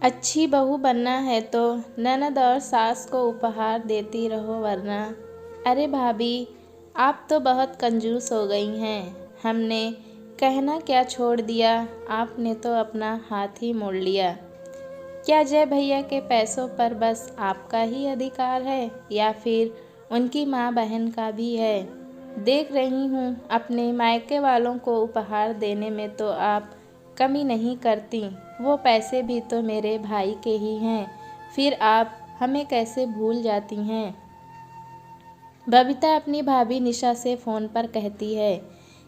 अच्छी बहू बनना है तो ननद और सास को उपहार देती रहो वरना। अरे भाभी, आप तो बहुत कंजूस हो गई हैं। हमने कहना क्या छोड़ दिया, आपने तो अपना हाथ ही मोड़ लिया। क्या जय भैया के पैसों पर बस आपका ही अधिकार है या फिर उनकी माँ बहन का भी है? देख रही हूँ अपने मायके वालों को उपहार देने में तो आप कमी नहीं करती। वो पैसे भी तो मेरे भाई के ही हैं, फिर आप हमें कैसे भूल जाती हैं? बबीता अपनी भाभी निशा से फ़ोन पर कहती है,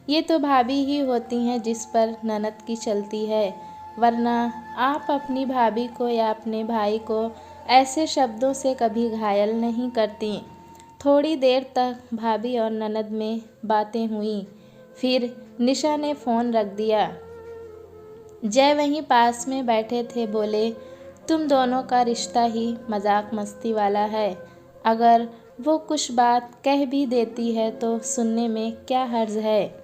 ये तो भाभी ही होती हैं जिस पर ननद की चलती है, वरना आप अपनी भाभी को या अपने भाई को ऐसे शब्दों से कभी घायल नहीं करती। थोड़ी देर तक भाभी और ननद में बातें हुई, फिर निशा ने फ़ोन रख दिया। जय वहीं पास में बैठे थे, बोले, तुम दोनों का रिश्ता ही मजाक मस्ती वाला है। अगर वो कुछ बात कह भी देती है तो सुनने में क्या हर्ज है।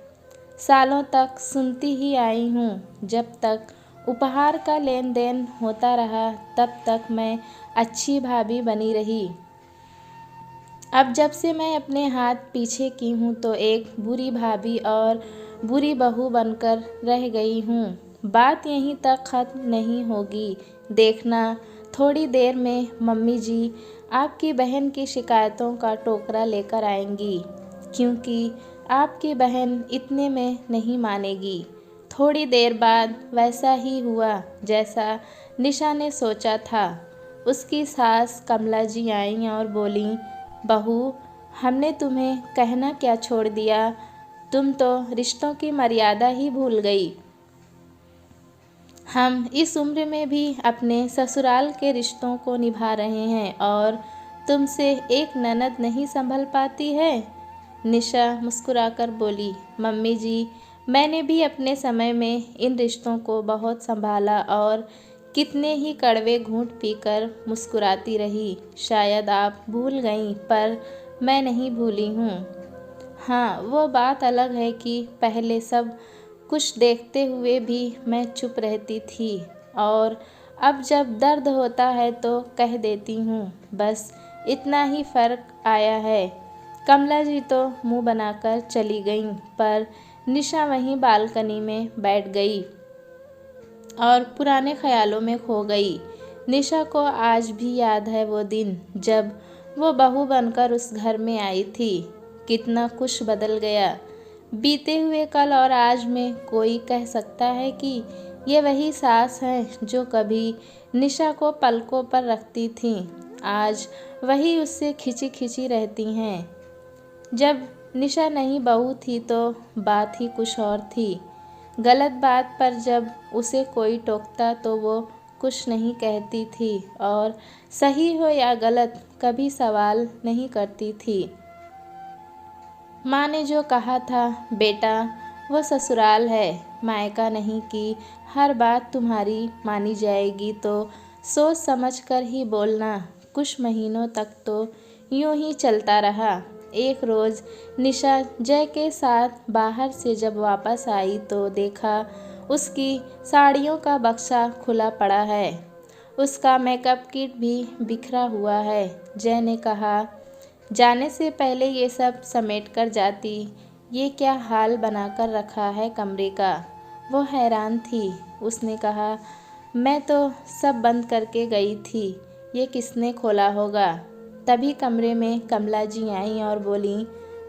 सालों तक सुनती ही आई हूँ। जब तक उपहार का लेन देन होता रहा तब तक मैं अच्छी भाभी बनी रही। अब जब से मैं अपने हाथ पीछे की हूँ तो एक बुरी भाभी और बुरी बहू बनकर रह गई हूँ। बात यहीं तक ख़त्म नहीं होगी, देखना थोड़ी देर में मम्मी जी आपकी बहन की शिकायतों का टोकरा लेकर आएंगी, क्योंकि आपकी बहन इतने में नहीं मानेगी। थोड़ी देर बाद वैसा ही हुआ जैसा निशा ने सोचा था। उसकी सास कमला जी आईं और बोली, बहू, हमने तुम्हें कहना क्या छोड़ दिया, तुम तो रिश्तों की मर्यादा ही भूल गई। हम इस उम्र में भी अपने ससुराल के रिश्तों को निभा रहे हैं और तुमसे एक ननद नहीं संभल पाती है। निशा मुस्कुराकर बोली, मम्मी जी, मैंने भी अपने समय में इन रिश्तों को बहुत संभाला और कितने ही कड़वे घूंट पीकर मुस्कुराती रही। शायद आप भूल गईं, पर मैं नहीं भूली हूँ। हाँ, वो बात अलग है कि पहले सब कुछ देखते हुए भी मैं चुप रहती थी और अब जब दर्द होता है तो कह देती हूँ, बस इतना ही फ़र्क आया है। कमला जी तो मुंह बनाकर चली गईं, पर निशा वहीं बालकनी में बैठ गई और पुराने ख्यालों में खो गई। निशा को आज भी याद है वो दिन जब वो बहू बनकर उस घर में आई थी। कितना कुछ बदल गया। बीते हुए कल और आज में कोई कह सकता है कि ये वही सास है जो कभी निशा को पलकों पर रखती थी, आज वही उससे खिंची खिंची रहती हैं। जब निशा नई बहू थी तो बात ही कुछ और थी। गलत बात पर जब उसे कोई टोकता तो वो कुछ नहीं कहती थी और सही हो या गलत कभी सवाल नहीं करती थी। माँ ने जो कहा था, बेटा वो ससुराल है, मायका नहीं कि हर बात तुम्हारी मानी जाएगी, तो सोच समझ कर ही बोलना। कुछ महीनों तक तो यूं ही चलता रहा। एक रोज़ निशा जय के साथ बाहर से जब वापस आई तो देखा उसकी साड़ियों का बक्सा खुला पड़ा है। उसका मेकअप किट भी बिखरा हुआ है। जय ने कहा, जाने से पहले ये सब समेट कर जाती, ये क्या हाल बनाकर रखा है कमरे का। वो हैरान थी। उसने कहा, मैं तो सब बंद करके गई थी, ये किसने खोला होगा। तभी कमरे में कमला जी आईं और बोली,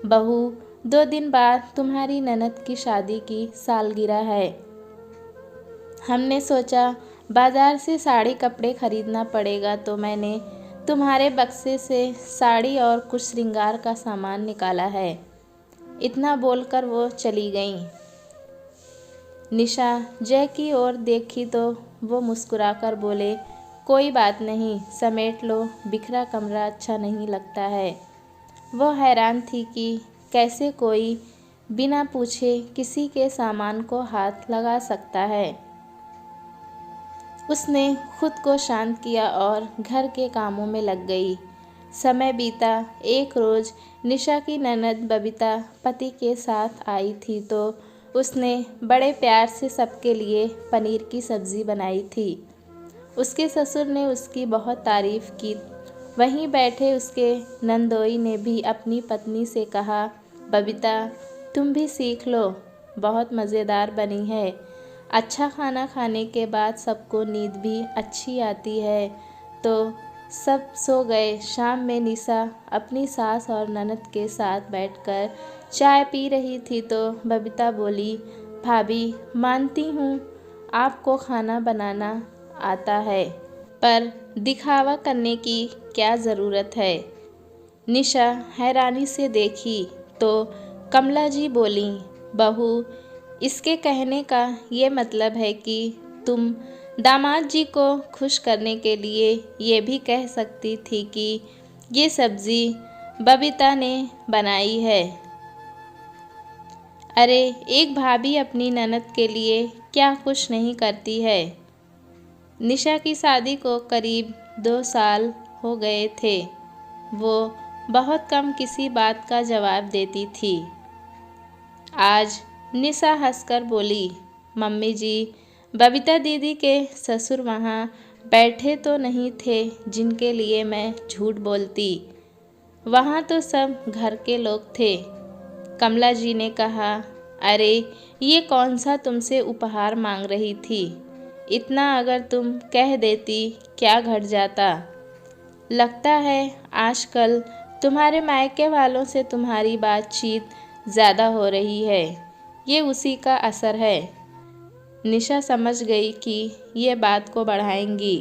बहू, 2 दिन बाद तुम्हारी ननद की शादी की सालगिरह है। हमने सोचा बाज़ार से साड़ी कपड़े खरीदना पड़ेगा तो मैंने तुम्हारे बक्से से साड़ी और कुछ श्रृंगार का सामान निकाला है। इतना बोलकर वो चली गईं। निशा जय की ओर देखी तो वो मुस्कुराकर बोले, कोई बात नहीं, समेट लो, बिखरा कमरा अच्छा नहीं लगता है। वो हैरान थी कि कैसे कोई बिना पूछे किसी के सामान को हाथ लगा सकता है। उसने खुद को शांत किया और घर के कामों में लग गई। समय बीता। एक रोज़ निशा की ननद बबीता पति के साथ आई थी तो उसने बड़े प्यार से सबके लिए पनीर की सब्ज़ी बनाई थी। उसके ससुर ने उसकी बहुत तारीफ़ की। वहीं बैठे उसके नंदोई ने भी अपनी पत्नी से कहा, बबीता तुम भी सीख लो, बहुत मज़ेदार बनी है। अच्छा खाना खाने के बाद सबको नींद भी अच्छी आती है। तो सब सो गए। शाम में निशा अपनी सास और ननद के साथ बैठकर चाय पी रही थी तो बबीता बोली, भाभी मानती हूँ आपको खाना बनाना आता है, पर दिखावा करने की क्या ज़रूरत है। निशा हैरानी से देखी तो कमला जी बोली, बहू इसके कहने का ये मतलब है कि तुम दामाद जी को खुश करने के लिए ये भी कह सकती थी कि ये सब्ज़ी बबीता ने बनाई है। अरे एक भाभी अपनी ननद के लिए क्या कुछ नहीं करती है। निशा की शादी को करीब 2 साल हो गए थे। वो बहुत कम किसी बात का जवाब देती थी। आज निशा हंसकर बोली, मम्मी जी बबीता दीदी के ससुर वहाँ बैठे तो नहीं थे जिनके लिए मैं झूठ बोलती। वहाँ तो सब घर के लोग थे। कमला जी ने कहा, अरे ये कौन सा तुमसे उपहार मांग रही थी। इतना अगर तुम कह देती क्या घट जाता। लगता है आजकल तुम्हारे मायके वालों से तुम्हारी बातचीत ज़्यादा हो रही है। ये उसी का असर है। निशा समझ गई कि ये बात को बढ़ाएंगी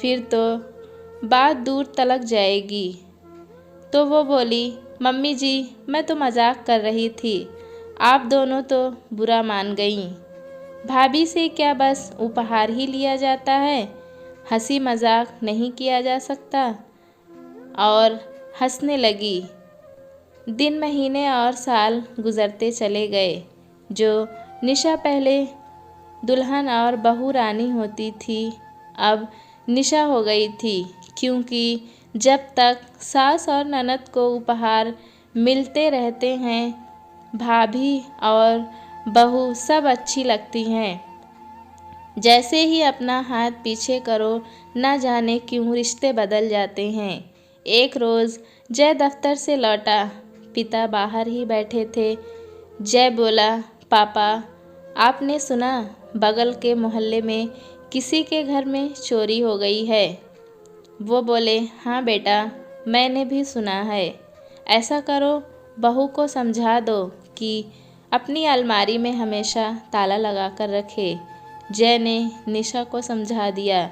फिर तो बात दूर तलक जाएगी। तो वो बोली, मम्मी जी मैं तो मजाक कर रही थी, आप दोनों तो बुरा मान गईं। भाभी से क्या बस उपहार ही लिया जाता है, हंसी मजाक नहीं किया जा सकता। और हंसने लगी। दिन महीने और साल गुजरते चले गए। जो निशा पहले दुल्हन और बहू रानी होती थी अब निशा हो गई थी, क्योंकि जब तक सास और ननद को उपहार मिलते रहते हैं भाभी और बहू सब अच्छी लगती हैं। जैसे ही अपना हाथ पीछे करो न जाने क्यों रिश्ते बदल जाते हैं। एक रोज़ जय दफ्तर से लौटा। पिता बाहर ही बैठे थे। जय बोला, पापा आपने सुना बगल के मोहल्ले में किसी के घर में चोरी हो गई है। वो बोले, हाँ बेटा मैंने भी सुना है। ऐसा करो बहू को समझा दो कि अपनी अलमारी में हमेशा ताला लगा कर रखे। जय ने निशा को समझा दिया।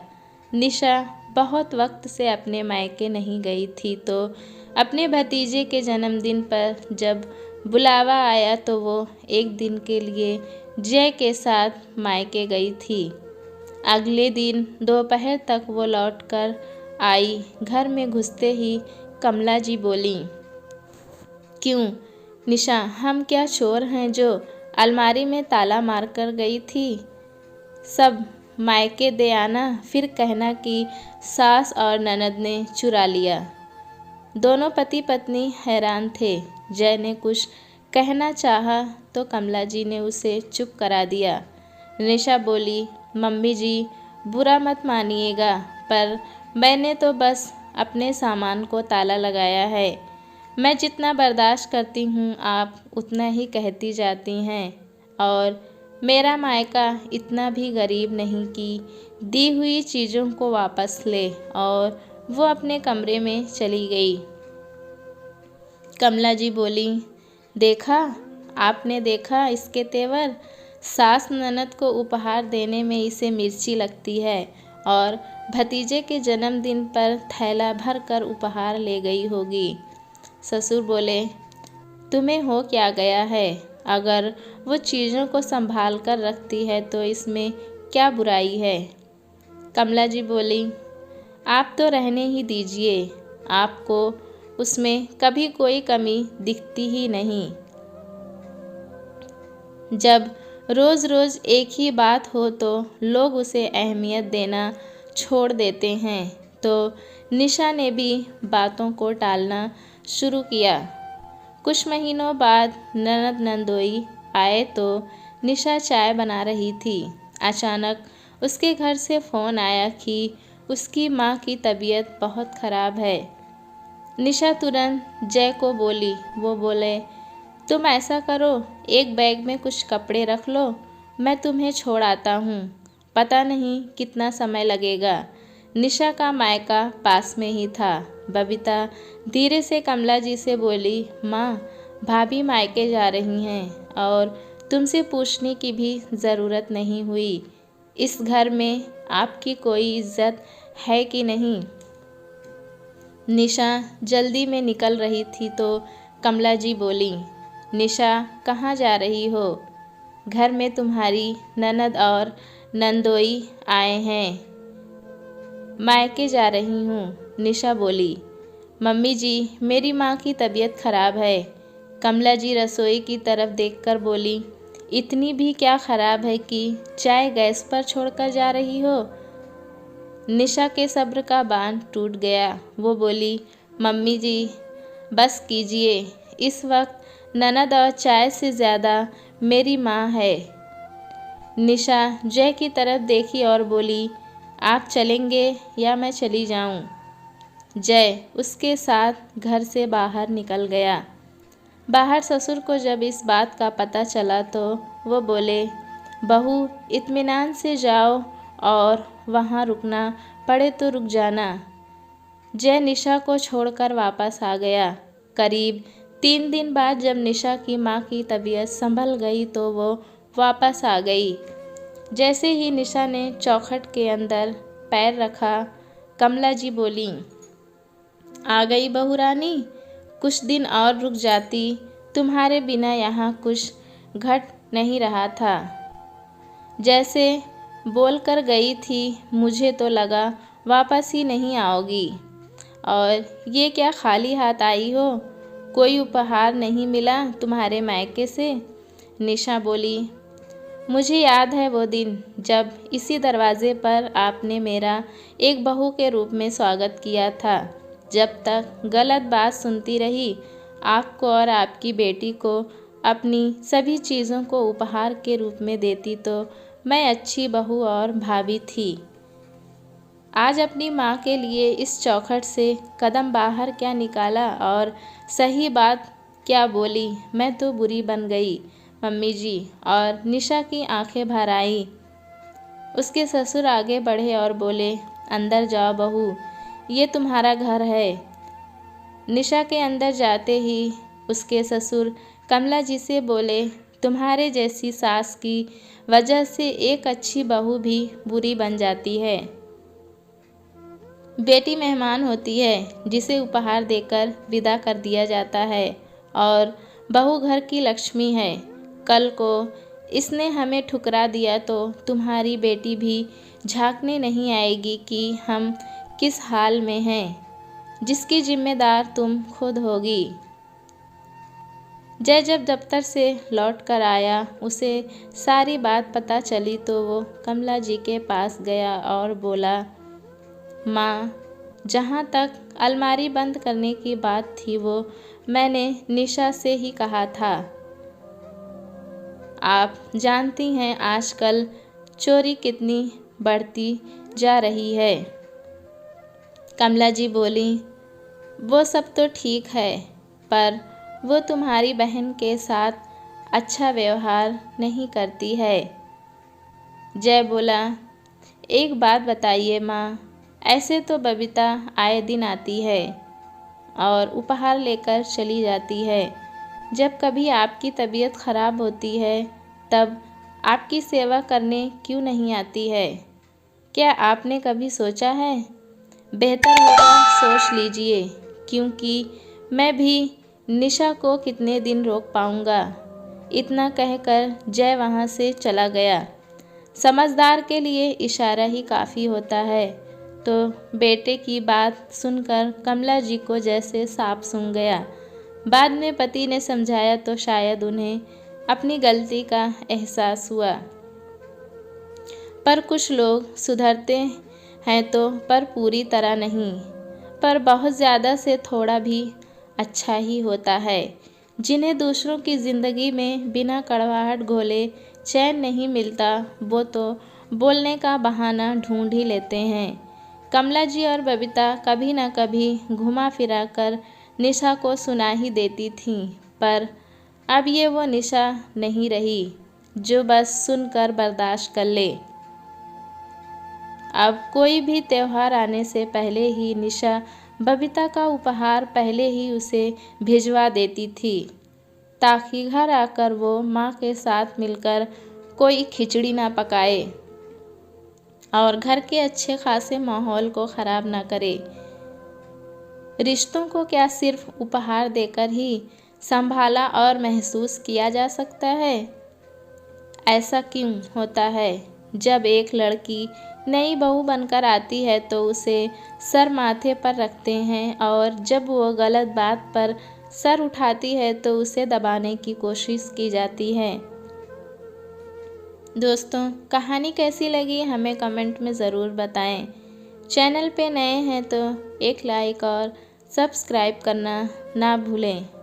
निशा बहुत वक्त से अपने मायके नहीं गई थी तो अपने भतीजे के जन्मदिन पर जब बुलावा आया तो वो एक दिन के लिए जय के साथ मायके गई थी। अगले दिन दोपहर तक वो लौटकर आई। घर में घुसते ही कमला जी बोली, क्यों निशा हम क्या चोर हैं जो अलमारी में ताला मार कर गई थी। सब मायके दे आना फिर कहना कि सास और ननद ने चुरा लिया। दोनों पति पत्नी हैरान थे। जय ने कुछ कहना चाहा तो कमला जी ने उसे चुप करा दिया। निशा बोली, मम्मी जी बुरा मत मानिएगा, पर मैंने तो बस अपने सामान को ताला लगाया है। मैं जितना बर्दाश्त करती हूँ आप उतना ही कहती जाती हैं। और मेरा मायका इतना भी गरीब नहीं कि दी हुई चीज़ों को वापस ले। और वो अपने कमरे में चली गई। कमला जी बोली, देखा आपने देखा इसके तेवर। सास ननद को उपहार देने में इसे मिर्ची लगती है और भतीजे के जन्मदिन पर थैला भर कर उपहार ले गई होगी। ससुर बोले, तुम्हें हो क्या गया है। अगर वो चीज़ों को संभाल कर रखती है तो इसमें क्या बुराई है। कमला जी बोली, आप तो रहने ही दीजिए, आपको उसमें कभी कोई कमी दिखती ही नहीं। जब रोज़ रोज़ एक ही बात हो तो लोग उसे अहमियत देना छोड़ देते हैं। तो निशा ने भी बातों को टालना शुरू किया। कुछ महीनों बाद ननद नंदोई आए तो निशा चाय बना रही थी। अचानक उसके घर से फ़ोन आया कि उसकी माँ की तबीयत बहुत ख़राब है। निशा तुरंत जय को बोली। वो बोले, तुम ऐसा करो, एक बैग में कुछ कपड़े रख लो, मैं तुम्हें छोड़ आता हूँ। पता नहीं कितना समय लगेगा। निशा का मायका पास में ही था। बबीता धीरे से कमला जी से बोली, माँ, भाभी मायके जा रही हैं और तुमसे पूछने की भी ज़रूरत नहीं हुई। इस घर में आपकी कोई इज्जत है कि नहीं। निशा जल्दी में निकल रही थी तो कमला जी बोली, निशा कहाँ जा रही हो? घर में तुम्हारी ननद और नंदोई आए हैं। मायके जा रही हूँ, निशा बोली। मम्मी जी, मेरी माँ की तबीयत खराब है। कमला जी रसोई की तरफ देखकर बोली, इतनी भी क्या खराब है कि चाय गैस पर छोड़कर जा रही हो? निशा के सब्र का बांध टूट गया। वो बोली, मम्मी जी बस कीजिए, इस वक्त ननद और चाय से ज़्यादा मेरी माँ है। निशा जय की तरफ देखी और बोली, आप चलेंगे या मैं चली जाऊँ? जय उसके साथ घर से बाहर निकल गया। बाहर ससुर को जब इस बात का पता चला तो वो बोले, बहू इत्मीनान से जाओ और वहाँ रुकना पड़े तो रुक जाना। जय निशा को छोड़कर वापस आ गया। करीब 3 दिन बाद जब निशा की माँ की तबीयत संभल गई तो वो वापस आ गई। जैसे ही निशा ने चौखट के अंदर पैर रखा, कमला जी बोली, आ गई बहू रानी, कुछ दिन और रुक जाती, तुम्हारे बिना यहाँ कुछ घट नहीं रहा था। जैसे बोल कर गई थी, मुझे तो लगा वापस ही नहीं आओगी। और ये क्या खाली हाथ आई हो? कोई उपहार नहीं मिला तुम्हारे मायके से? निशा बोली, मुझे याद है वो दिन जब इसी दरवाजे पर आपने मेरा एक बहू के रूप में स्वागत किया था। जब तक गलत बात सुनती रही, आपको और आपकी बेटी को अपनी सभी चीज़ों को उपहार के रूप में देती तो मैं अच्छी बहू और भाभी थी। आज अपनी माँ के लिए इस चौखट से कदम बाहर क्या निकाला और सही बात क्या बोली, मैं तो बुरी बन गई मम्मी जी। और निशा की आंखें भर आई। उसके ससुर आगे बढ़े और बोले, अंदर जाओ बहू, ये तुम्हारा घर है। निशा के अंदर जाते ही उसके ससुर कमला जी से बोले, तुम्हारे जैसी सास की वजह से एक अच्छी बहू भी बुरी बन जाती है। बेटी मेहमान होती है जिसे उपहार देकर विदा कर दिया जाता है और बहू घर की लक्ष्मी है। कल को इसने हमें ठुकरा दिया तो तुम्हारी बेटी भी झांकने नहीं आएगी कि हम किस हाल में हैं, जिसकी जिम्मेदार तुम खुद होगी। जय जब दफ्तर से लौट कर आया, उसे सारी बात पता चली तो वो कमला जी के पास गया और बोला, माँ, जहाँ तक अलमारी बंद करने की बात थी वो मैंने निशा से ही कहा था। आप जानती हैं आजकल चोरी कितनी बढ़ती जा रही है। कमला जी बोली, वो सब तो ठीक है, पर वो तुम्हारी बहन के साथ अच्छा व्यवहार नहीं करती है। जय बोला, एक बात बताइए माँ, ऐसे तो बबीता आए दिन आती है और उपहार लेकर चली जाती है। जब कभी आपकी तबीयत खराब होती है तब आपकी सेवा करने क्यों नहीं आती है? क्या आपने कभी सोचा है? बेहतर होगा सोच लीजिए, क्योंकि मैं भी निशा को कितने दिन रोक पाऊँगा। इतना कहकर जय वहाँ से चला गया। समझदार के लिए इशारा ही काफ़ी होता है। तो बेटे की बात सुनकर कमला जी को जैसे सांप सूंघ गया। बाद में पति ने समझाया तो शायद उन्हें अपनी गलती का एहसास हुआ। पर कुछ लोग सुधरते हैं तो, पर पूरी तरह नहीं, पर बहुत ज़्यादा से थोड़ा भी अच्छा ही होता है। जिन्हें दूसरों की ज़िंदगी में बिना कड़वाहट घोले चैन नहीं मिलता, वो तो बोलने का बहाना ढूंढ ही लेते हैं। कमला जी और बबीता कभी न कभी घुमा फिरा कर निशा को सुना ही देती थीं, पर अब ये वो निशा नहीं रही जो बस सुनकर बर्दाश्त कर ले। अब कोई भी त्यौहार आने से पहले ही निशा बबीता का उपहार पहले ही उसे भिजवा देती थी, ताकि घर आकर वो माँ के साथ मिलकर कोई खिचड़ी ना पकाए और घर के अच्छे खासे माहौल को ख़राब ना करे। रिश्तों को क्या सिर्फ उपहार देकर ही संभाला और महसूस किया जा सकता है? ऐसा क्यों होता है जब एक लड़की नई बहू बनकर आती है तो उसे सर माथे पर रखते हैं और जब वो गलत बात पर सर उठाती है तो उसे दबाने की कोशिश की जाती है। दोस्तों, कहानी कैसी लगी हमें कमेंट में ज़रूर बताएं। चैनल पे नए हैं तो एक लाइक और सब्सक्राइब करना ना भूलें।